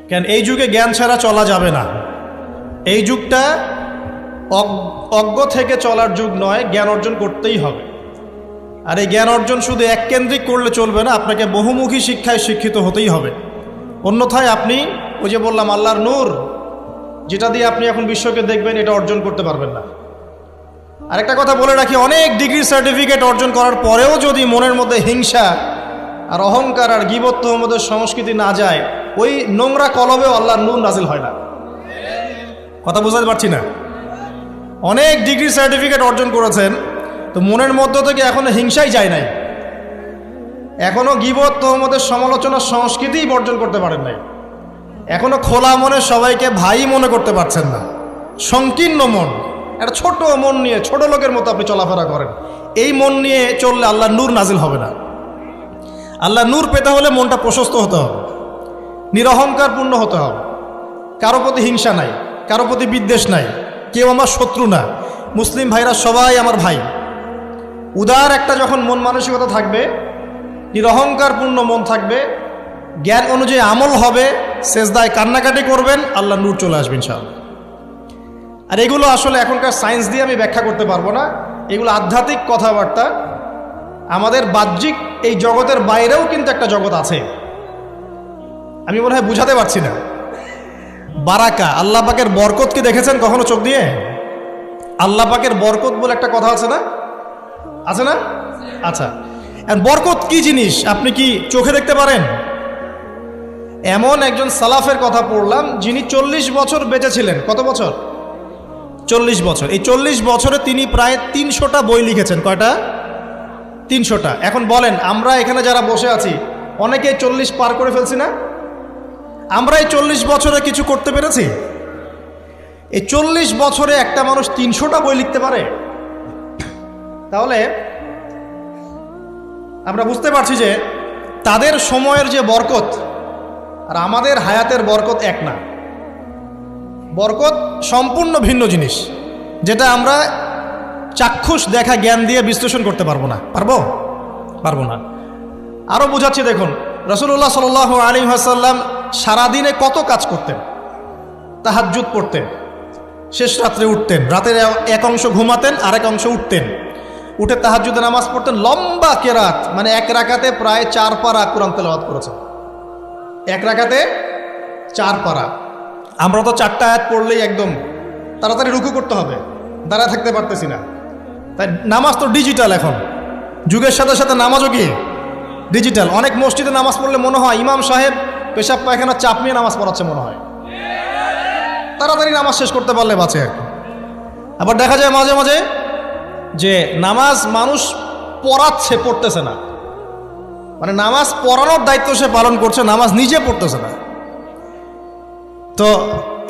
কেন এই যুগে জ্ঞান ছাড়া চলা যাবে না। এই যুগটা অজ্ঞ থেকে চলার যুগ নয়, জ্ঞান অর্জন করতেই হবে। আর এই জ্ঞান অর্জন শুধু এককেন্দ্রিক করলে চলবে না, আপনাকে বহুমুখী শিক্ষায় শিক্ষিত হতেই হবে। অন্যথায় আপনি ওই যে বললাম আল্লাহর নূর, যেটা দিয়ে আপনি এখন বিশ্বকে দেখবেন, এটা অর্জন করতে পারবেন না। আরেকটা কথা বলে রাখি, অনেক ডিগ্রি সার্টিফিকেট অর্জন করার পরেও যদি মনের মধ্যে হিংসা আর অহংকার আর গীবত তহমতের সংস্কৃতি না যায়, ওই নোংরা কলবেও আল্লাহর নূর নাজিল হয় না। কথা বুঝাতে পারছি না? অনেক ডিগ্রি সার্টিফিকেট অর্জন করেছেন, তো মনের মধ্য থেকে এখনো হিংসাই যায় নাই, এখনো গীবত তহমতের সমালোচনার সংস্কৃতিই বর্জন করতে পারেন নাই, এখনো খোলা মনে সবাইকে ভাই মনে করতে পারছেন না। সংকীর্ণ মন, একটা ছোট মন নিয়ে ছোট লোকের মতো আপনি চলাফেরা করেন, এই মন নিয়ে চললে আল্লাহর নূর নাজিল হবে না। আল্লাহর নূর পেতে হলে মনটা প্রশস্ত হতে হবে, নিরহংকারপূর্ণ হতে হবে, কারো প্রতি হিংসা নাই, কারো প্রতি বিদ্বেষ নাই, কেউ আমার শত্রু না, মুসলিম ভাইরা সবাই আমার ভাই। উদার একটা যখন মন মানসিকতা থাকবে, নিরহংকারপূর্ণ মন থাকবে, জ্ঞান অনুযায়ী আমল হবে, সেজদায় কান্নাকাটি করবেন, আল্লাহর নূর চলে আসবে ইনশাআল্লাহ। আর এগুলো আসলে এখনকার সায়েন্স দিয়ে আমি ব্যাখ্যা করতে পারবো না, এগুলো আধ্যাত্মিক কথাবার্তা। আমাদের বাহ্যিক এই জগতের বাইরেও কিন্তু একটা জগৎ আছে, আমি মনে হয় বুঝাতে পারছি না। বারাকা, আল্লাহ পাকের বরকত কি দেখেছেন কখনো চোখ দিয়ে? আল্লাহ পাকের বরকত বলে একটা কথা আছে না? আছে না? আচ্ছা, বরকত কি জিনিস আপনি কি চোখে দেখতে পারেন? এমন একজন সালাফের কথা পড়লাম, যিনি 40 বছর বেঁচে ছিলেন। কত বছর? 40 বছর। এই 40 বছরে তিনি প্রায় 300টা বই লিখেছেন। কয়টা? 300টা। এখন বলেন, আমরা এখানে যারা বসে আছি অনেকেই 40 পার করে ফেলছি না? আমরা এই 40 বছরে কিছু করতে পেরেছি? এই 40 বছরে একটা মানুষ 300টা বই লিখতে পারে? তাহলে আমরা বুঝতে পারছি যে তাদের সময়ের যে বরকত আর আমাদের হায়াতের বরকত এক না। বরকত সম্পূর্ণ ভিন্ন জিনিস, যেটা আমরা চাক্ষুষ দেখা জ্ঞান দিয়ে বিশ্লেষণ করতে পারবো না। পারবো না। আরও বোঝাচ্ছি, দেখুন রাসূলুল্লাহ সাল্লাল্লাহু আলাইহি ওয়াসাল্লাম সারাদিনে কত কাজ করতেন। তাহাজ্জুদ পড়তেন, শেষ রাত্রে উঠতেন, রাতের এক অংশ ঘুমাতেন, আরেক অংশ উঠতেন, উঠে তাহাজ্জুদে নামাজ পড়তেন, লম্বা কেরাত, মানে এক রাকাতে প্রায় 4 পারা কোরআন তেলাওয়াত করেছেন। এক রাকাতে 4 পারা। আমরা তো 4টা আয়াত পড়লেই একদম তাড়াতাড়ি রুকু করতে হবে, দাঁড়ায় থাকতে পারতেছি না। তাই নামাজ তো ডিজিটাল, এখন যুগের সাথে সাথে নামাজও কি ডিজিটাল। অনেক মসজিদে নামাজ পড়লে মনে হয় ইমাম সাহেব পেশাব পায়খানা চাপ নিয়ে নামাজ পড়াচ্ছে মনে হয়, তাড়াতাড়ি নামাজ শেষ করতে পারলে বাঁচে। আবার দেখা যায় মাঝে মাঝে যে নামাজ মানুষ পড়াচ্ছে, পড়তেছে না, মানে নামাজ পড়ানোর দায়িত্ব সে পালন করছে, নামাজ নিজে পড়তেছে না। তো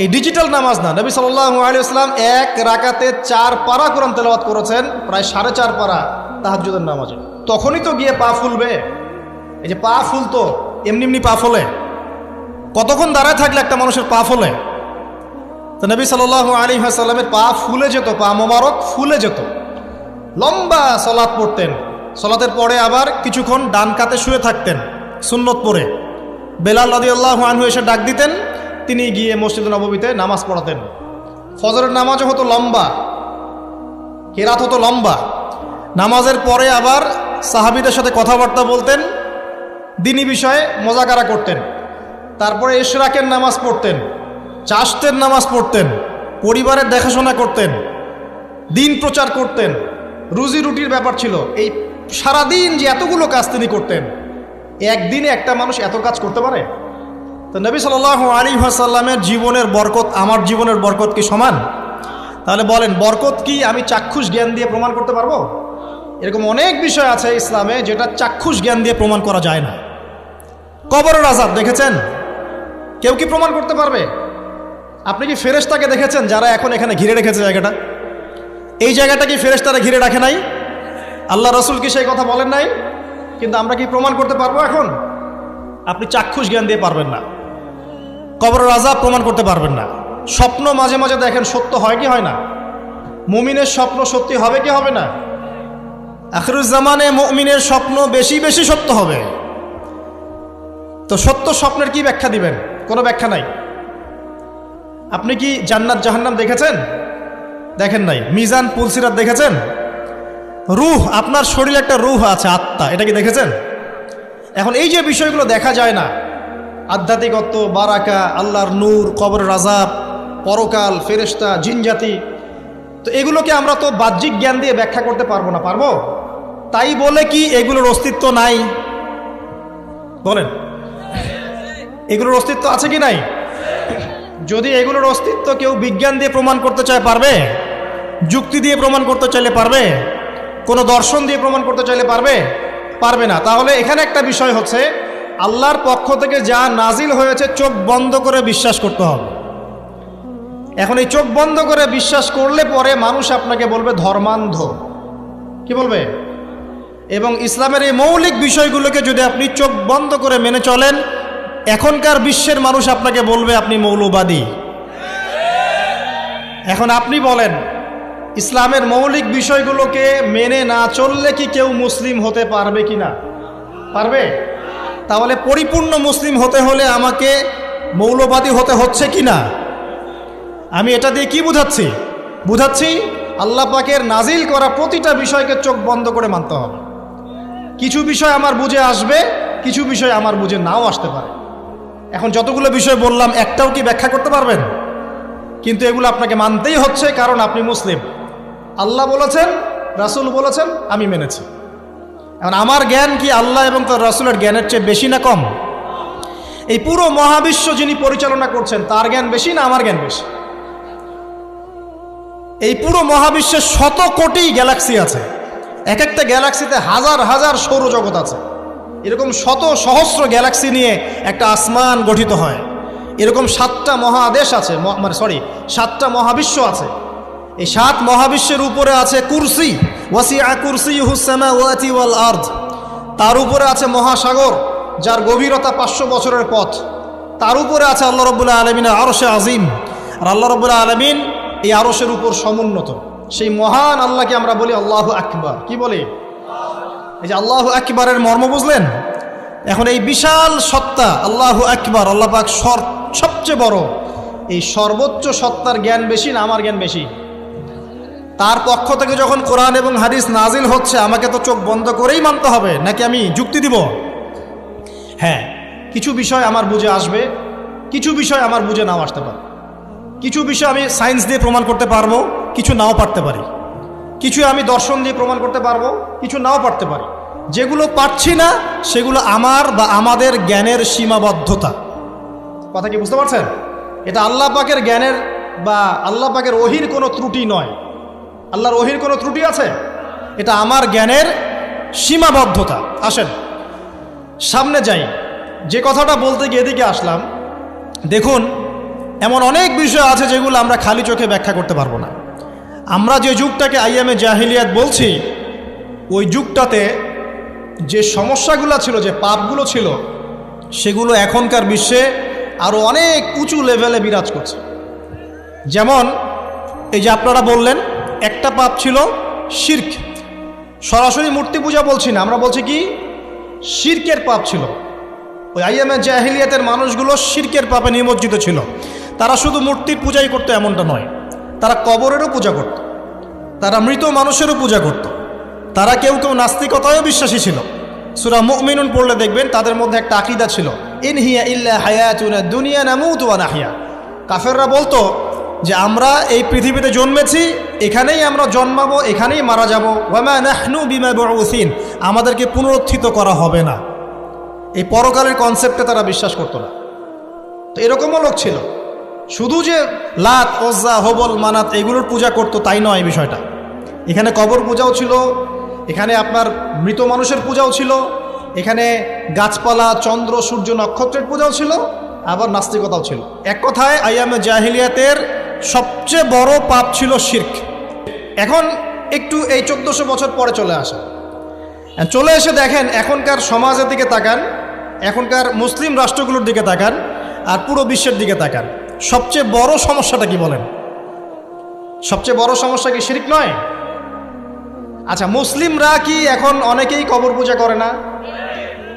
এই ডিজিটাল নামাজ না। নবী সাল্লাল্লাহু আলাইহি ওয়াসাল্লাম এক রাকাতে 4 পারা কোরআন তেলাওয়াত করেছেন, প্রায় 4.5 পারা তাহাজ্জুদের নামাজে। তখনই তো গিয়ে পা ফুলবে। এই যে পা ফুলতো, এমনি এমনি পা ফোলে? কতক্ষণ দাঁড়ায় থাকলে একটা মানুষের পা ফোলে? তো নবী সাল্লাল্লাহু আলাইহি ওয়াসাল্লামের পা ফুলে যেত, পা মোবারক ফুলে যেত। লম্বা সালাত পড়তেন, সালাতের পরে আবার কিছুক্ষণ ডান কাতে শুয়ে থাকতেন সুন্নত পড়ে। বেলাল রাদিয়াল্লাহু আনহু এসে ডাক দিতেন, তিনি গিয়ে মসজিদ নববীতে নামাজ পড়াতেন। ফজরের নামাজও হতো লম্বা, কেরাত হতো লম্বা। নামাজের পরে আবার সাহাবীদের সাথে কথাবার্তা বলতেন, দ্বীনি বিষয়ে মোজাকারা করতেন। তারপরে ইশরাকের নামাজ পড়তেন, চাশতের নামাজ পড়তেন, পরিবারের দেখাশোনা করতেন, দিন প্রচার করতেন, রুজি রুটির ব্যাপার ছিল। এই সারাদিন যে এতগুলো কাজ তিনি করতেন, একদিনে একটা মানুষ এত কাজ করতে পারে? তো নবী সাল্লাল্লাহু আলাইহি ওয়াসাল্লামের জীবনের বরকত আমার জীবনের বরকত কি সমান? তাহলে বলেন, বরকত কি আমি চাক্ষুষ জ্ঞান দিয়ে প্রমাণ করতে পারবো? এরকম অনেক বিষয় আছে ইসলামে যেটা চাক্ষুষ জ্ঞান দিয়ে প্রমাণ করা যায় না। কবরের আযাব দেখেছেন? কেউ কি প্রমাণ করতে পারবে? আপনি কি ফেরেশতাকে দেখেছেন যারা এখন এখানে ঘিরে রেখেছে জায়গাটা? এই জায়গাটা কি ফেরেশতারা ঘিরে রাখে নাই? আল্লাহ রাসূল কি সেই কথা বলেন নাই? কিন্তু আমরা কি প্রমাণ করতে পারবো এখন? আপনি চাক্ষুষ জ্ঞান দিয়ে পারবেন না। কবরের আযাব প্রমাণ করতে পারবেন না। স্বপ্ন মাঝে মাঝে দেখেন, সত্য হয় কি হয় না? মুমিনের স্বপ্ন সত্যি হবে কি হবে না? আখিরুজ জামানে মুমিনের স্বপ্ন বেশি বেশি সত্য হবে। তো সত্য স্বপ্নের কি ব্যাখ্যা দিবেন? কোনো ব্যাখ্যা নাই। আপনি কি জান্নাত জাহান্নাম দেখেছেন? দেখেন নাই। মিজান পুলসিরাত দেখেছেন? রূহ, আপনার শরীরে একটা রূহ আছে, আত্মা, এটা কি দেখেছেন? এখন এই যে বিষয়গুলো দেখা যায় না, আধ্যাত্মিকত্ব, বারাকা, আল্লাহর নূর, কবরের আযাব, পরকাল, ফেরেশতা, জিনজাতি, তো এগুলোকে আমরা তো বাহ্যিক জ্ঞান দিয়ে ব্যাখ্যা করতে পারবো না, পারবো? তাই বলে কি এগুলোর অস্তিত্ব নাই? বলেন, এগুলোর অস্তিত্ব আছে কি নাই? যদি এগুলোর অস্তিত্ব কেউ বিজ্ঞান দিয়ে প্রমাণ করতে চায়, পারবে? যুক্তি দিয়ে প্রমাণ করতে চাইলে পারবে? কোনো দর্শন দিয়ে প্রমাণ করতে চাইলে পারবে? পারবে না। তাহলে এখানে একটা বিষয় হচ্ছে, আল্লাহর পক্ষ থেকে যা নাজিল হয়েছে চোখ বন্ধ করে বিশ্বাস করতে হবে। এখন এই চোখ বন্ধ করে বিশ্বাস করলে পরে মানুষ আপনাকে বলবে ধর্মান্ধ, কি বলবে? এবং ইসলামের এই মৌলিক বিষয়গুলোকে যদি আপনি চোখ বন্ধ করে মেনে চলেন, এখনকার বিশ্বের মানুষ আপনাকে বলবে আপনি মৌলবাদী। এখন আপনি বলেন, ইসলামের মৌলিক বিষয়গুলোকে মেনে না চললে কি কেউ মুসলিম হতে পারবে কি না? পারবে? তাহলে পরিপূর্ণ মুসলিম হতে হলে আমাকে মৌলবাদী হতে হচ্ছে কি না? আমি এটা দিয়ে কি বুঝাচ্ছি? বুঝাচ্ছি আল্লাহ পাকের নাজিল করা প্রতিটা বিষয়কে চোখ বন্ধ করে মানতে হবে। কিছু বিষয় আমার বুঝে আসবে, কিছু বিষয় আমার বুঝে নাও আসতে পারে। এখন যতগুলো বিষয় বললাম একটাও কি ব্যাখ্যা করতে পারবেন? কিন্তু এগুলো আপনাকে মানতেই হচ্ছে, কারণ আপনি মুসলিম। আল্লাহ বলেছেন, রাসূল বলেছেন, আমি মেনেছি। এখন আমার জ্ঞান কি আল্লাহ এবং তার রাসূলের জ্ঞানের চেয়ে বেশি না কম? এই পুরো মহাবিশ্ব যিনি পরিচালনা করছেন তার জ্ঞান বেশি না আমার জ্ঞান বেশি? এই পুরো মহাবিশ্বে শত কোটি গ্যালাক্সি আছে, এক একটা গ্যালাক্সিতে হাজার হাজার সৌরজগৎ আছে। এরকম শত সহস্র গ্যালাক্সি নিয়ে একটা আসমান গঠিত হয়। এরকম 7টা মহাদেশ আছে, সাতটা মহাবিশ্ব আছে। এই 7 মহাবিশ্বের উপরে আছে কুরসি, ওয়াসিআ কুরসিয়ুহুস সামাওয়াতি ওয়াল আরদ। তার উপরে আছে মহাসাগর, যার গভীরতা 500 বছরের পথ। তার উপরে আছে আল্লাহ রাব্বুল আলামিনের আরশে আজিম। আর আল্লাহ রাব্বুল আলামিন এই আরশের উপর সমুন্নত। সেই মহান আল্লাহকে আমরা বলি আল্লাহু আকবার। কি বলি? এই যে আল্লাহু আকবারের মর্ম বুঝলেন? এখন এই বিশাল সত্তা আল্লাহু আকবার, আল্লাহ পাক সবচেয়ে বড়, এই সর্বোচ্চ সত্তার জ্ঞান বেশি না আমার জ্ঞান বেশি? তার পক্ষ থেকে যখন কোরআন এবং হাদিস নাজিল হচ্ছে, আমাকে তো চোখ বন্ধ করেই মানতে হবে, নাকি আমি যুক্তি দিব? হ্যাঁ, কিছু বিষয় আমার বুঝে আসবে, কিছু বিষয় আমার বুঝে নাও আসতে পারে। কিছু বিষয় আমি সায়েন্স দিয়ে প্রমাণ করতে পারবো, কিছু নাও পারতে পারি। কিছু আমি দর্শন দিয়ে প্রমাণ করতে পারবো, কিছু নাও পারতে পারি। যেগুলো পারছি না সেগুলো আমার বা আমাদের জ্ঞানের সীমাবদ্ধতা। কথা কি বুঝতে পারছেন? এটা আল্লাহ পাকের জ্ঞানের বা আল্লাহ পাকের ওহির কোনো ত্রুটি নয়। আল্লাহর ওহির কোনো ত্রুটি আছে? এটা আমার জ্ঞানের সীমাবদ্ধতা। আসেন সামনে যাই। যে কথাটা বলতে গিয়ে এদিকে আসলাম, দেখুন এমন অনেক বিষয় আছে যেগুলো আমরা খালি চোখে ব্যাখ্যা করতে পারবো না। আমরা যে যুগটাকে আইয়ামে জাহিলিয়াত বলছি, ওই যুগটাতে যে সমস্যাগুলো ছিল, যে পাপগুলো ছিল, সেগুলো এখনকার বিশ্বে আরও অনেক উঁচু লেভেলে বিরাজ করছে। যেমন এই যে আপনারা বললেন, একটা পাপ ছিল শিরক। সরাসরি মূর্তি পূজা বলছি না, আমরা বলছি কি শিরকের পাপ ছিল। ওই আইয়ামে জাহিলিয়াতের মানুষগুলো শিরকের পাপে নিমজ্জিত ছিল। তারা শুধু মূর্তির পূজাই করতো এমনটা নয়, তারা কবরেরও পূজা করত, তারা মৃত মানুষেরও পূজা করত, তারা কেউ কেউ নাস্তিকতায়ও বিশ্বাসী ছিল। সূরা মুমিনুন পড়লে দেখবেন তাদের মধ্যে একটা আকীদা ছিল, ইন হিয়া ইল্লা হায়াতুনা দুনিয়া নামুতু ওয়া নাহয়া। কাফেররা বলতো যে আমরা এই পৃথিবীতে জন্মেছি, এখানেই আমরা জন্মাবো, এখানেই মারা যাব। ওয়া মা নাহনু বিমাবউসিন, আমাদেরকে পুনরুত্থিত করা হবে না। এই পরকালের কনসেপ্টে তারা বিশ্বাস করতো না। তো এরকমও লোক ছিল। শুধু যে লাত, ওজ্জা, হবল, মানাত এগুলোর পূজা করতো তাই নয় এই বিষয়টা। এখানে কবর পূজাও ছিল, এখানে আপনার মৃত মানুষের পূজাও ছিল, এখানে গাছপালা, চন্দ্র, সূর্য, নক্ষত্রের পূজাও ছিল, আবার নাস্তিকতাও ছিল। এক কথায় আইয়ামে জাহিলিয়াতের সবচেয়ে বড় পাপ ছিল শিরক। এখন একটু এই 1400 বছর পরে চলে আসে, চলে এসে দেখেন এখনকার সমাজের দিকে তাকান, এখনকার মুসলিম রাষ্ট্রগুলোর দিকে তাকান, আর পুরো বিশ্বের দিকে তাকান। সবচেয়ে বড় সমস্যাটা কি বলেন? সবচেয়ে বড় সমস্যা কি শিরক নয়? আচ্ছা, মুসলিমরা কি এখন অনেকেই কবর পূজা করে না?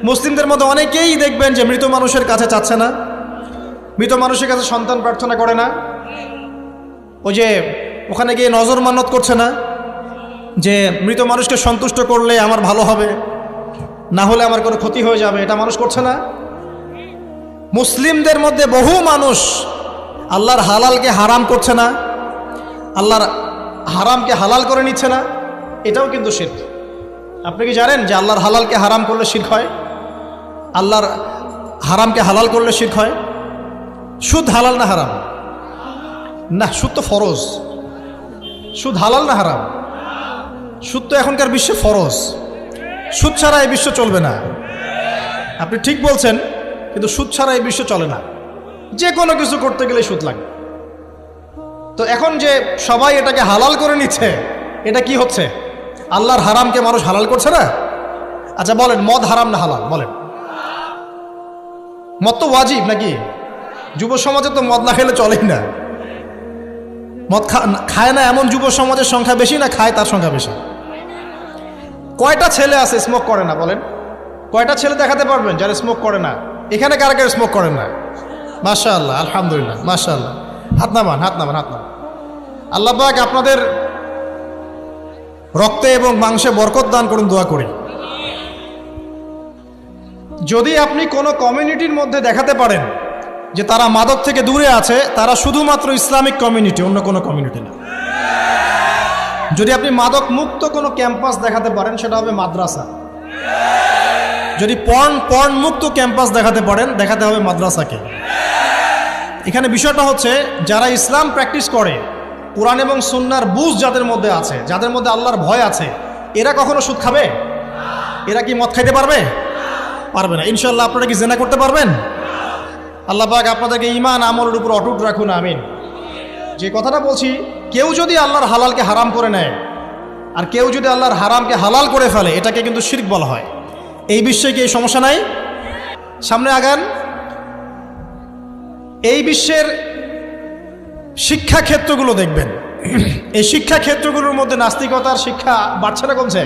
মুসলিমদের মধ্যে অনেকেই দেখবেন যে মৃত মানুষের কাছে চাচ্ছে না। মৃত মানুষের কাছে সন্তান প্রার্থনা করে না? ওই যে ওখানে গিয়ে নজর মান্নত করছে না যে মৃত মানুষকে সন্তুষ্ট করলে আমার ভালো হবে, না হলে আমার কোনো ক্ষতি হয়ে যাবে, এটা মানুষ করছে না? মুসলিমদের মধ্যে বহু মানুষ আল্লাহর হালালকে হারাম করছে না, আল্লাহর হারামকে হালাল করে নিচ্ছে না, এটাও কিন্তু শিরক। আপনি কি জানেন যে আল্লাহর হালালকে হারাম করলে শিরক হয়? আল্লাহর হারামকে হালাল করলে শিরক হয়? সুদ হালাল না হারাম? না, সুদ তো ফরজ। সুদ হালাল না হারাম? সুদ তো এখনকার বিশ্বে ফরজ। সুদ ছাড়া এই বিশ্ব চলবে না। আপনি ঠিক বলছেন, কিন্তু সুদ ছাড়া এই বিশ্ব চলে না। যে কোনো কিছু করতে গেলে সুদ লাগে। তো এখন যে সবাই এটাকে হালাল করে নিচ্ছে, এটা কি হচ্ছে? আল্লাহর হারামকে মানুষ হালাল করছে না? আচ্ছা বলেন, মদ হারাম না হালাল? বলেন। মদ তো ওয়াজিব নাকি? যুব সমাজে তো মদ না খেলে চলেই না। মদ খায় না এমন যুব সমাজের সংখ্যা বেশি না খায় তার সংখ্যা বেশি? কয়টা ছেলে আছে স্মোক করে না? বলেন, কয়টা ছেলে দেখাতে পারবেন যারা স্মোক করে না? এখানে কারা কারা স্মোক করেন না? মাশাআল্লাহ, আলহামদুলিল্লাহ, মাশাআল্লাহ। হাত নামান, হাত নামান, হাত নামান। আল্লাহ পাক আপনাদের রক্তে এবং মাংসে বরকত দান করুন, দোয়া করি। যদি আপনি কোনো কমিউনিটির মধ্যে দেখাতে পারেন যে তারা মাদক থেকে দূরে আছে, তারা শুধুমাত্র ইসলামিক কমিউনিটি, অন্য কোনো কমিউনিটি না। যদি আপনি মাদক মুক্ত কোনো ক্যাম্পাস দেখাতে পারেন, সেটা হবে মাদ্রাসা। যদি পর্ন মুক্ত ক্যাম্পাস দেখাতে পারেন, দেখাতে হবে মাদ্রাসাকে। এখানে বিষয়টা হচ্ছে, যারা ইসলাম প্র্যাকটিস করে, কোরআন এবং সুন্নাহর বুঝ যাদের মধ্যে আছে, যাদের মধ্যে আল্লাহর ভয় আছে, এরা কখনো সুদ খাবে? এরা কি মদ খাইতে পারবে? পারবে না। ইনশাআল্লাহ আপনারা কি জিনা করতে পারবেন? আল্লাহ পাক আপনাদেরকে ঈমান আমলের উপর অটুট রাখুন, আমিন। যে কথাটা বলছি, কেউ যদি আল্লাহর হালালকে হারাম করে নেয় আর কেউ যদি আল্লাহর হারামকে হালাল করে ফেলে, এটাকে কিন্তু শিরক বলা হয়। এই বিশ্বে কি এই সমস্যা নাই? সামনে আগান। এই বিশ্বের শিক্ষা ক্ষেত্রগুলো দেখবেন, এই শিক্ষা ক্ষেত্রগুলোর মধ্যে নাস্তিকতার শিক্ষা বাড়ছে না কমছে?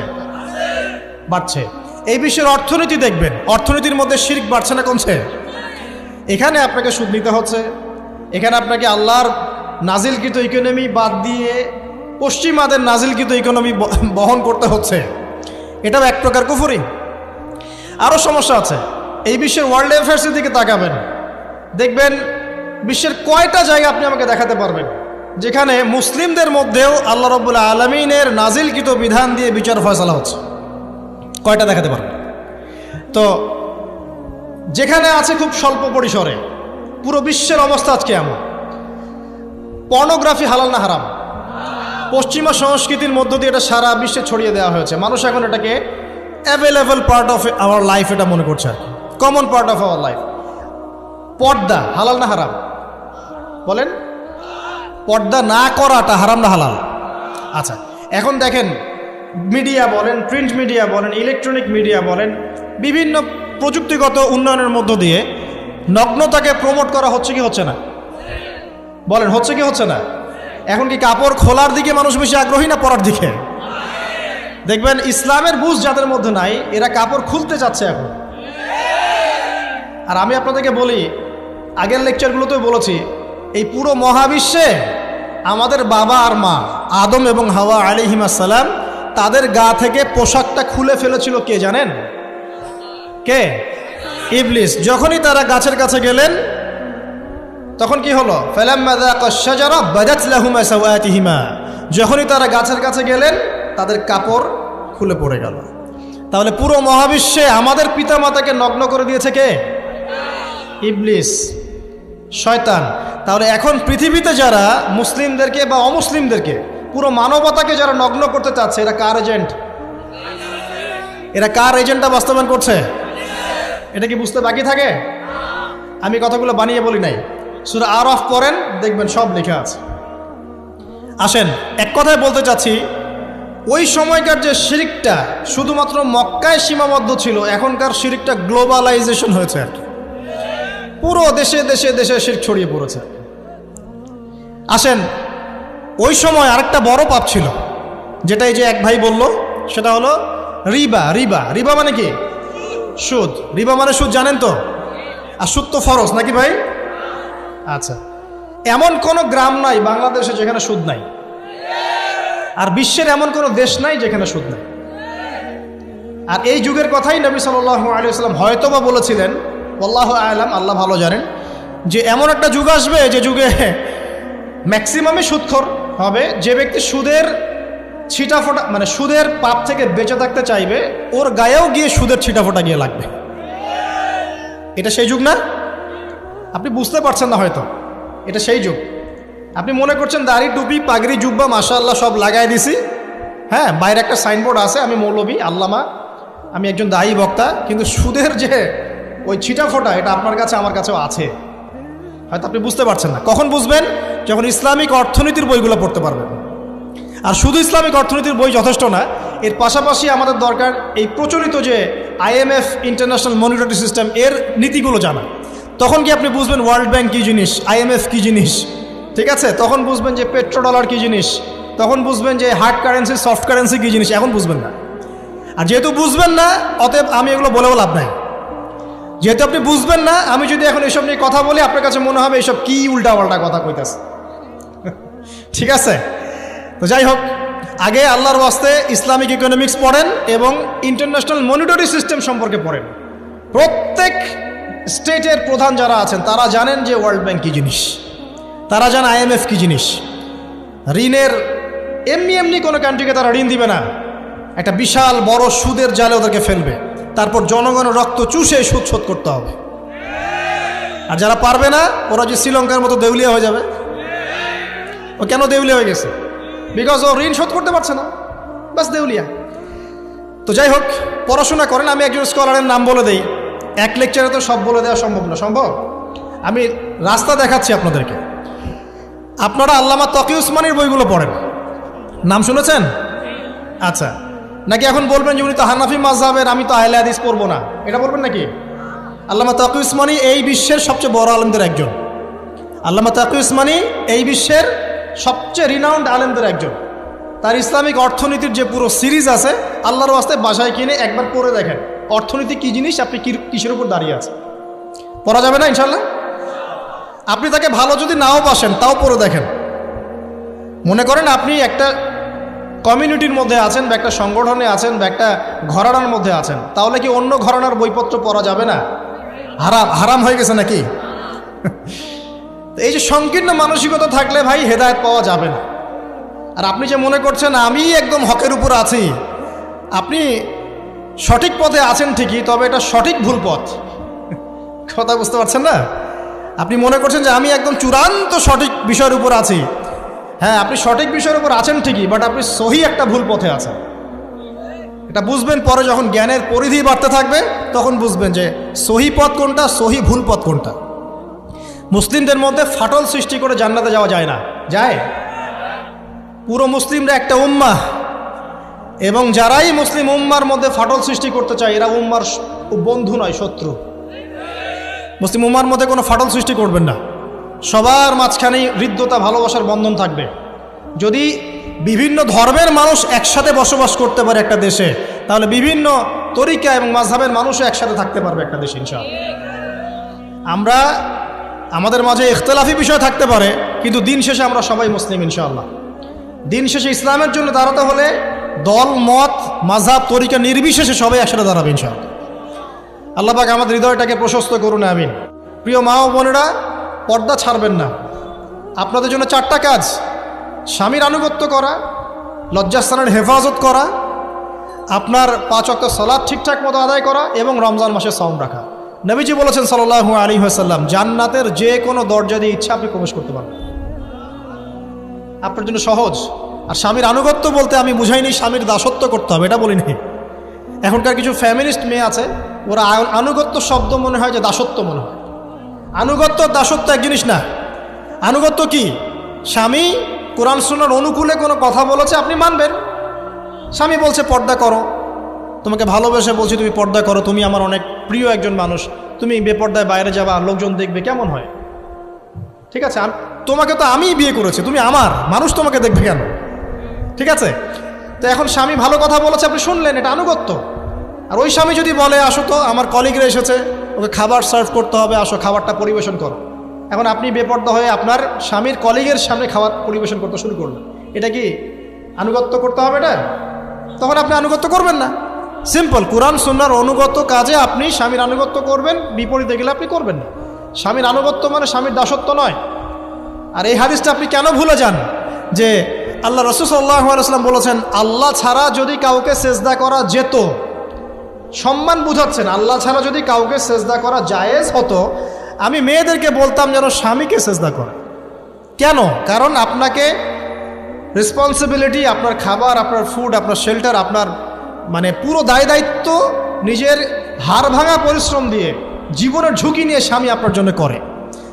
বাড়ছে। এই বিশ্বের অর্থনীতি দেখবেন, অর্থনীতির মধ্যে শিরক বাড়ছে না কমছে? এখানে আপনাকে সুদ নিতে হচ্ছে, এখানে আপনাকে আল্লাহর নাজিলকৃত ইকোনমি বাদ দিয়ে পশ্চিমাদের নাজিলকৃত ইকোনমি বহন করতে হচ্ছে। এটাও এক প্রকার কুফরি। আরও সমস্যা আছে। এই বিশ্বের ওয়ার্ল্ড অ্যাফেয়ার্সের দিকে তাকাবেন, দেখবেন বিশ্বের কয়টা জায়গা আপনি আমাকে দেখাতে পারবেন যেখানে মুসলিমদের মধ্যেও আল্লাহ রাব্বুল আলামিনের নাজিলকৃত বিধান দিয়ে বিচার ফয়সালা হচ্ছে? কয়টা দেখাতে পারবেন? তো যেখানে আছে খুব স্বল্প পরিসরে। পুরো বিশ্বের অবস্থা আজকে এমন। পর্নোগ্রাফি হালাল না হারাম? পশ্চিমা সংস্কৃতির মধ্য দিয়ে এটা সারা বিশ্বে ছড়িয়ে দেওয়া হয়েছে। মানুষ এখন এটাকে available part of our life এটা মনে করছে, আর common part of our life. পর্দা হালাল না হারাম? বলেন, পর্দা না করাটা হারাম না হালাল? আচ্ছা, এখন দেখেন, মিডিয়া বলেন, প্রিন্ট মিডিয়া বলেন, ইলেকট্রনিক মিডিয়া বলেন, বিভিন্ন প্রযুক্তিগত উন্নয়নের মধ্য দিয়ে নগ্নতাকে প্রমোট করা হচ্ছে কি হচ্ছে না? বলেন, হচ্ছে কি হচ্ছে না? এখন কি কাপড় খোলার দিকে মানুষ বেশি আগ্রহী না পরার দিকে? দেখবেন ইসলামের বুঝ যাদের মধ্যে নাই, এরা কাপড় খুলতে চাচ্ছে এখন। আর আমি আপনাদেরকে বলি, আগের লেকচারগুলোতেও বলেছি, এই পুরো মহাবিশ্বে আমাদের বাবা আর মা আদম এবং হাওয়া আলাইহিস সালাম, তাদের গা থেকে পোশাকটা খুলে ফেলেছিল কে জানেন? কে? ইবলিস। যখনই তারা গাছের কাছে গেলেন, তখন কি হলো? ফালাম্মা যাকাশ শাজারা বাদাত লাহুমা সাওয়াতিহিমা। যখনই তারা গাছের কাছে গেলেন, তাদের কাপড় খুলে পড়ে গেল। তাহলে পুরো মহাবিশ্বে আমাদের পিতামাতাকে নগ্ন করে দিয়েছে কে? ইবলিস, শয়তান। তাহলে এখন পৃথিবীতে যারা মুসলিমদেরকে বা অমুসলিমদেরকে, পুরো মানবতাকে যারা নগ্ন করতে চাচ্ছে, এরা কার এজেন্ট? এরা কার এজেন্টটা বাস্তবায়ন করছে? এটা কি বুঝতে বাকি থাকে? আমি কথাগুলো বানিয়ে বলি নাই। সূরা আরাফ পড়েন, দেখবেন সব লেখা আছে। আসেন, এক কথায় বলতে চাচ্ছি, ওই সময়কার যে শিরকটা শুধুমাত্র মক্কায় সীমাবদ্ধ ছিল, এখনকার শিরকটা গ্লোবালাইজেশন হয়েছে আর কি। পুরো দেশে দেশে দেশে শিরক ছড়িয়ে পড়েছে। আসেন, ওই সময় আরেকটা বড় পাপ ছিল, যেটা এই যে এক ভাই বলল, সেটা হলো রিবা। রিবা, রিবা মানে কি? সুদ। রিবা মানে সুদ, জানেন তো? আর সুদ তো ফরজ নাকি ভাই? আচ্ছা, এমন কোনো গ্রাম নাই বাংলাদেশে যেখানে সুদ নাই, আর বিশ্বের এমন কোনো দেশ নাই যেখানে সুদ নাই। আর এই যুগের কথাই নবী সাল্লাল্লাহু আলাইহি ওয়াসাল্লাম হয়তোবা বলেছিলেন, আল্লাহু আ'লাম, আল্লাহ ভালো জানেন, যে এমন একটা যুগ আসবে যে যুগে ম্যাক্সিমামই সুদখোর হবে। যে ব্যক্তি সুদের ছিটাফোঁটা মানে সুদের পাপ থেকে বেঁচে থাকতে চাইবে, ওর গায়েও গিয়ে সুদের ছিটাফোঁটা গিয়ে লাগবে। এটা সেই যুগ না? আপনি বুঝতে পারছেন না হয়তো, এটা সেই যুগ। আপনি মনে করছেন দাড়ি টুপি পাগড়ি জুব্বা মাশাআল্লাহ সব লাগাই দিছি, হ্যাঁ, বাইরে একটা সাইনবোর্ড আছে আমি মৌলবী আল্লামা, আমি একজন দায়ী বক্তা, কিন্তু সুদের যে ওই ছিটাফোঁটা এটা আপনার কাছে আমার কাছেও আছে। হয়তো আপনি বুঝতে পারছেন না। কখন বুঝবেন? যখন ইসলামিক অর্থনীতির বইগুলো পড়তে পারবেন। আর শুধু ইসলামিক অর্থনীতির বই যথেষ্ট না, এর পাশাপাশি আমাদের দরকার এই প্রচলিত যে IMF ইন্টারন্যাশনাল মনিটারি সিস্টেম এর নীতিগুলো জানা। তখন কি আপনি বুঝবেন ওয়ার্ল্ড ব্যাংক কী জিনিস, IMF কী জিনিস, ঠিক আছে? তখন বুঝবেন যে পেট্রো ডলার কী জিনিস, তখন বুঝবেন যে হার্ড কারেন্সি সফট কারেন্সি কী জিনিস, এখন বুঝবেন না। আর যেহেতু বুঝবেন না, অতএব আমি এগুলো বলেও লাভ নাই। যেহেতু আপনি বুঝবেন না, আমি যদি এখন এসব নিয়ে কথা বলি আপনার কাছে মনে হবে এসব কি উল্টাপাল্টা কথা কইতাছে। ঠিক আছে? তো যাই হোক, আগে আল্লাহর ওয়াস্তে ইসলামিক ইকোনমিক্স পড়েন এবং ইন্টারন্যাশনাল মনিটারি সিস্টেম সম্পর্কে পড়েন। প্রত্যেক স্টেটের প্রধান যারা আছেন তারা জানেন যে ওয়ার্ল্ড ব্যাংক কী জিনিস, তারা জানে IMF কী জিনিস। ঋণের এমনি এমনি কোনো কান্ট্রিকে তারা ঋণ দিবে না, একটা বিশাল বড় সুদের জালে ওদেরকে ফেলবে, তারপর জনগণের রক্ত চুষে সুদ শোধ করতে হবে। আর যারা পারবে না ওরা যে শ্রীলঙ্কার মতো দেউলিয়া হয়ে যাবে। ও কেন দেউলিয়া হয়ে গেছে? বিকজ ও ঋণ শোধ করতে পারছে না, বাস দেউলিয়া। তো যাই হোক, পড়াশোনা করেন। আমি একজন স্কলারের নাম বলে দেই, এক লেকচারে তো সব বলে দেওয়া সম্ভব না। সম্ভব? আমি রাস্তা দেখাচ্ছি আপনাদেরকে। আপনারা আল্লামা তকি উসমানীর বইগুলো পড়েন, নাম শুনেছেন? আচ্ছা, নাকি এখন বলবেন যে উনি তো হানাফি মাযহাবের, আমি তো আহলে হাদিস পড়বো না, এটা বলবেন নাকি? আল্লামা তকি উসমানী এই বিশ্বের সবচেয়ে বড় আলেমদের একজন। আল্লামা তকি উসমানী এই বিশ্বের সবচেয়ে রিনাউন্ড আলেমদের একজন। তার ইসলামিক অর্থনীতির যে পুরো সিরিজ আছে, আল্লাহর ওয়াস্তে বাসায় কিনে একবার পড়ে দেখেন অর্থনীতি কী জিনিস, আপনি কিসের উপর দাঁড়িয়ে আছে। পড়া যাবে না ইনশাল্লাহ? আপনি তাকে ভালো যদি নাও বাসেন তাও পড়ে দেখেন। মনে করেন আপনি একটা কমিউনিটির মধ্যে আছেন বা একটা সংগঠনে আছেন বা একটা ঘরানার মধ্যে আছেন, তাহলে কি অন্য ঘরানার বইপত্র পড়া যাবে না? হারাম হয়ে গেছে নাকি? এই যে সংকীর্ণ মানসিকতা থাকলে ভাই হেদায়েত পাওয়া যাবে না। আর আপনি যে মনে করছেন আমি একদম হকের উপর আছি, আপনি সঠিক পথে আছেন ঠিকই, তবে এটা সঠিক ভুল পথ। কথা বুঝতে পারছেন না? আপনি মনে করছেন যে আমি একদম চূড়ান্ত সঠিক বিষয়ের উপর আছি। হ্যাঁ, আপনি সঠিক বিষয়ের উপর আছেন ঠিকই, বাট আপনি সহি একটা ভুল পথে আছেন। এটা বুঝবেন পরে, যখন জ্ঞানের পরিধি বাড়তে থাকবে তখন বুঝবেন যে সহি পথ কোনটা, সহি ভুল পথ কোনটা। মুসলিমদের মধ্যে ফাটল সৃষ্টি করে জান্নাতে যাওয়া যায় না। যায়? পুরো মুসলিমরা একটা উম্মাহ, এবং যারাই মুসলিম উম্মার মধ্যে ফাটল সৃষ্টি করতে চায় এরা উম্মার বন্ধু নয়, শত্রু। মুসলিম উম্মার মধ্যে কোনো ফাটল সৃষ্টি করবেন না। সবার মাঝখানেই হৃদ্যতা ভালোবাসার বন্ধন থাকবে। যদি বিভিন্ন ধর্মের মানুষ একসাথে বসবাস করতে পারে একটা দেশে, তাহলে বিভিন্ন তরিকা এবং মাযহাবের মানুষও একসাথে থাকতে পারবে একটা দেশে ইনশাআল্লাহ। আমরা আমাদের মাঝে ইখতিলাফি বিষয় থাকতে পারে, কিন্তু দিন শেষে আমরা সবাই মুসলিম ইনশাআল্লাহ। দিন শেষে ইসলামের জন্য দাঁড়াতে হলে দল মত মাযহাব তরিকা নির্বিশেষে সবাই একসাথে দাঁড়াবে ইনশাআল্লাহ। আল্লাহ পাক আমাদের হৃদয়টাকে প্রশস্ত করুন, আমিন। প্রিয় মা ও বোনেরা, পর্দা ছাড়বেন না। আপনাদের জন্য 4টা কাজ: স্বামীর আনুগত্য করা, লজ্জাস্থানের হেফাজত করা, আপনার 5 ওয়াক্ত সালাত ঠিকঠাক মতো আদায় করা এবং রমজান মাসে সাওম রাখা। নবীজি বলেছেন সাল্লাল্লাহু আলাইহি ওয়াসাল্লাম, জান্নাতের যে কোনো দরজা দিয়ে ইচ্ছা আপনি প্রবেশ করতে পারবেন। আপনার জন্য সহজ। আর স্বামীর আনুগত্য বলতে আমি বুঝাইনি স্বামীর দাসত্ব করতে হবে, এটা বলিনি। এখনকার কিছু ফ্যামিলিস্ট মেয়ে আছে, ওরা আনুগত্য শব্দ মনে হয় যে দাসত্ব মনে হয়। আনুগত্য দাসত্ব এক জিনিস না। আনুগত্য কি? স্বামী কোরআন সুন্নাহর অনুকূলে কোনো কথা বলেছে, আপনি মানবেন। স্বামী বলছে পর্দা করো, তোমাকে ভালোবেসে বলছি তুমি পর্দা করো, তুমি আমার অনেক প্রিয় একজন মানুষ, তুমি বেপর্দায় বাইরে যাবা, লোকজন দেখবে, কেমন হয়? ঠিক আছে, তোমাকে তো আমিই বিয়ে করেছি, তুমি আমার, মানুষ তোমাকে দেখবে কেন? ঠিক আছে? তো এখন স্বামী ভালো কথা বলেছে, আপনি শুনলেন, এটা আনুগত্য। আর ওই স্বামী যদি বলে আসো তো আমার কলিগরা এসেছে, ওকে খাবার সার্ভ করতে হবে, আসো খাবারটা পরিবেশন করো, এখন আপনি বেপর্দা হয়ে আপনার স্বামীর কলিগের সামনে খাবার পরিবেশন করতে শুরু করলেন, এটা কি আনুগত্য করতে হবে? এটা তখন আপনি আনুগত্য করবেন না। সিম্পল, কোরআন সুন্নাহর অনুগত কাজে আপনি স্বামীর আনুগত্য করবেন, বিপরীতে গেলে আপনি করবেন না। স্বামীর আনুগত্য মানে স্বামীর দাসত্ব নয়। আর এই হাদিসটা আপনি কেন ভুলে যান যে আল্লাহ রাসূল সাল্লাল্লাহু আলাইহি ওয়াসাল্লাম বলেছেন, আল্লাহ ছাড়া যদি কাউকে সেজদা করা যেত, সম্মান বুঝাচ্ছেন, আল্লাহ ছাড়া যদি কাউকে সেজদা করা জায়েজ হতো, আমি মেয়েদেরকে বলতাম যেন স্বামীকে সেজদা করে। কেন? কারণ আপনাকে রেসপন্সিবিলিটি, আপনার খাবার, আপনার ফুড, আপনার শেল্টার, আপনার মানে পুরো দায় দায়িত্ব নিজের হাড় ভাঙা পরিশ্রম দিয়ে, জীবনের ঝুঁকি নিয়ে স্বামী আপনার জন্য করে।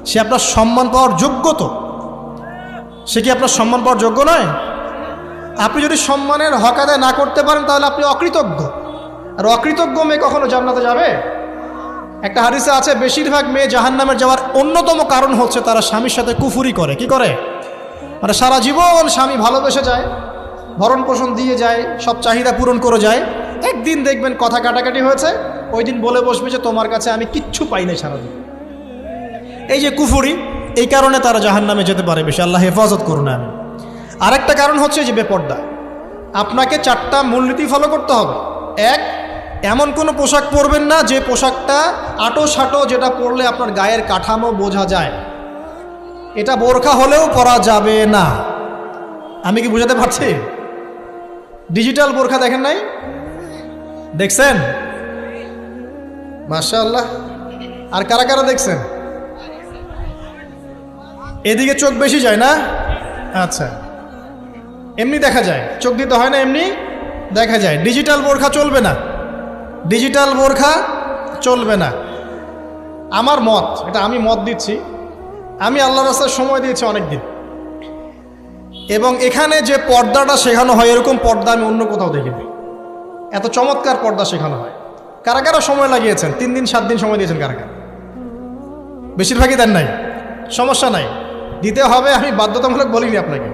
সে আপনার সম্মান পাওয়ার যোগ্য তো? সে কি আপনার সম্মান পাওয়ার যোগ্য নয়? আপনি যদি সম্মানের হক আদায় না করতে পারেন তাহলে আপনি অকৃতজ্ঞ। আর অকৃতজ্ঞ মেয়ে কখনো জান্নাতে যাবে? একটা হাদিসে আছে, বেশিরভাগ মেয়ে জাহান্নামের যাওয়ার অন্যতম কারণ হচ্ছে তারা স্বামীর সাথে কুফুরি করে। কি করে? মানে সারা জীবন স্বামী ভালোবেসে যায়, ভরণ পোষণ দিয়ে যায়, সব চাহিদা পূরণ করে যায়, একদিন দেখবেন কথা কাটাকাটি হয়েছে, ওই দিন বলে বসবে যে তোমার কাছে আমি কিচ্ছু পাই নাই সারাদিন। এই যে কুফুরি, এই কারণে তারা জাহান্নামে যেতে পারে বেশি। আল্লাহ হেফাজত করুন। আমি আরেকটা কারণ হচ্ছে যে বেপর্দা। আপনাকে 4টা মূলনীতি ফলো করতে হবে। 1, এমন কোনো পোশাক পরবেন না যে পোশাকটা আটো সাটো, যেটা পরলে আপনার গায়ের কাঠামো বোঝা যায়। এটা বোরখা হলেও পরা যাবে না। আমি কি বুঝাতে পারছি? ডিজিটাল বোরখা দেখেন নাই? দেখছেন? মাশাআল্লাহ। আর কারা কারা দেখছেন? এদিকে চোখ বেশি যায় না? আচ্ছা, এমনি দেখা যায়, চোখ দিতে হয় না, এমনি দেখা যায়। ডিজিটাল বোরখা চলবে না, ডিজিটাল বোরখা চলবে না। আমার মত, এটা আমি মত দিচ্ছি, আমি আল্লাহর রাস্তায় সময় দিয়েছি অনেক দিন, এবং এখানে যে পর্দাটা শেখানো হয় এরকম পর্দা আমি অন্য কোথাও দেখিনি। এত চমৎকার পর্দা শেখানো হয়। কারা কারা সময় লাগিয়েছেন? 3 দিন 7 দিন সময় দিয়েছেন কারা কারা? বেশিরভাগই দেন নাই। সমস্যা নাই, দিতে হবে, আমি বাধ্যতামূলক বলিনি আপনাকে।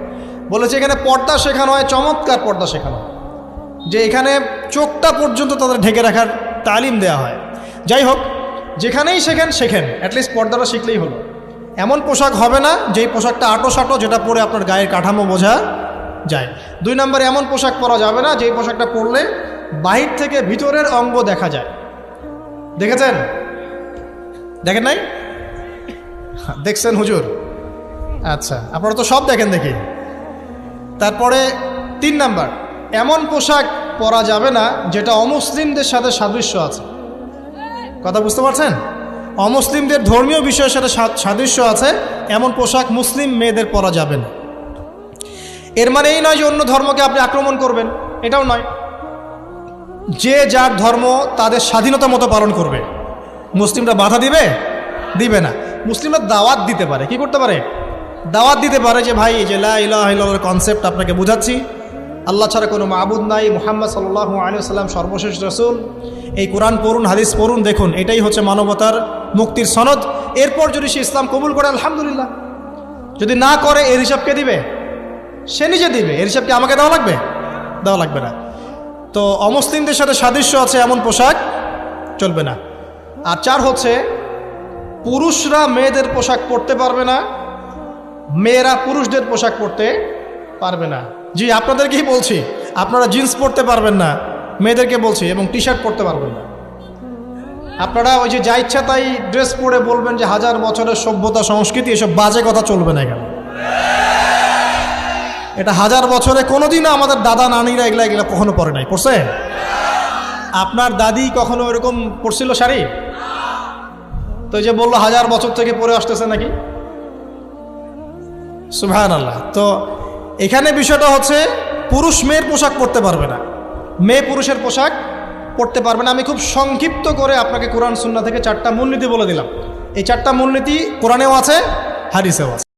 বলেছি এখানে পর্দা শেখানো হয়, চমৎকার পর্দা শেখানো হয়, যে এখানে চোখটা পর্যন্ত তাদের ঢেকে রাখার তালিম দেওয়া হয়। যাই হোক, যেখানেই শেখেন, অ্যাটলিস্ট পর্দাটা শিখলেই হলো। এমন পোশাক হবে না যেই পোশাকটা আটো সাটো, যেটা পরে আপনার গায়ের কাঠামো বোঝা যায়। 2 নম্বরে এমন পোশাক পরা যাবে না যেই পোশাকটা পরলে বাহির থেকে ভিতরের অঙ্গ দেখা যায়। দেখেছেন? দেখেন নাই? দেখছেন হুজুর? আচ্ছা, আপনারা তো সব দেখেন দেখি। তারপরে 3 নাম্বার, এমন পোশাক পরা যাবে না যেটা অমুসলিমদের সাথে সাদৃশ্য আছে। কথা বুঝতে পারছেন? অমুসলিমদের ধর্মীয় বিষয়ের সাথে সাদৃশ্য আছে এমন পোশাক মুসলিম মেয়েদের পরা যাবে না। এর মানে এই নয় যে অন্য ধর্মকে আপনি আক্রমণ করবেন, এটাও নয়। যে যার ধর্ম তাদের স্বাধীনতা মতো পালন করবে। মুসলিমরা বাধা দিবে না। মুসলিমরা দাওয়াত দিতে পারে। কি করতে পারে? দাওয়াত দিতে পারে যে ভাই, যে লা ইলাহা ইল্লাল্লাহর কনসেপ্ট আপনাকে বুঝাচ্ছি, আল্লাহ ছাড়া কোনো মাবুদ নাই, মুহাম্মদ সাল্লাল্লাহু আলাইহি ওয়াসাল্লাম সর্বশেষ রাসূল, এই কোরআন পড়ুন, হাদিস পড়ুন, দেখুন এটাই হচ্ছে মানবতার মুক্তির সনদ। এরপর যদি সে ইসলাম কবুল করে আলহামদুলিল্লাহ, যদি না করে এর হিসাব কে দিবে? সে নিজে দিবে। এর হিসাব কি আমাকে দেওয়া লাগবে? দেওয়া লাগবে না। তো অমুসলিমদের সাথে সাদৃশ্য আছে এমন পোশাক চলবে না। আর 4 হচ্ছে, পুরুষরা মেয়েদের পোশাক পরতে পারবে না, মেয়েরা পুরুষদের পোশাক পরতে পারবে না। জি, আপনাদেরকেই বলছি, আপনারা জিন্স পরতে পারবেন না, মেয়েদেরকে বলছি, এবং টি শার্ট পরতে পারবেন না। আপনারা ওই যে যা ইচ্ছা তাই ড্রেস পরে বলবেন যে 1000 বছরের সভ্যতা সংস্কৃতি, এসব বাজে কথা চলবে না এখানে। এটা 1000 বছরে কোনোদিনও আমাদের দাদা নানিরা এগুলা কখনো পরে নাই। পরছে? আপনার দাদি কখনো এরকম পরছিল শাড়ি? তো যে বললো 1000 বছর থেকে পরে আসতেছে নাকি? সুবহানাল্লাহ। তো এখানে বিষয়টা হচ্ছে, পুরুষ মেয়ের পোশাক পরতে পারবে না, মেয়ে পুরুষের পোশাক পড়তে পারবে না। আমি খুব সংক্ষিপ্ত করে আপনাকে কোরআন সুন্নাহ থেকে 4টা মূলনীতি বলে দিলাম। এই 4টা মূলনীতি কোরআনেও আছে, হাদিসেও আছে।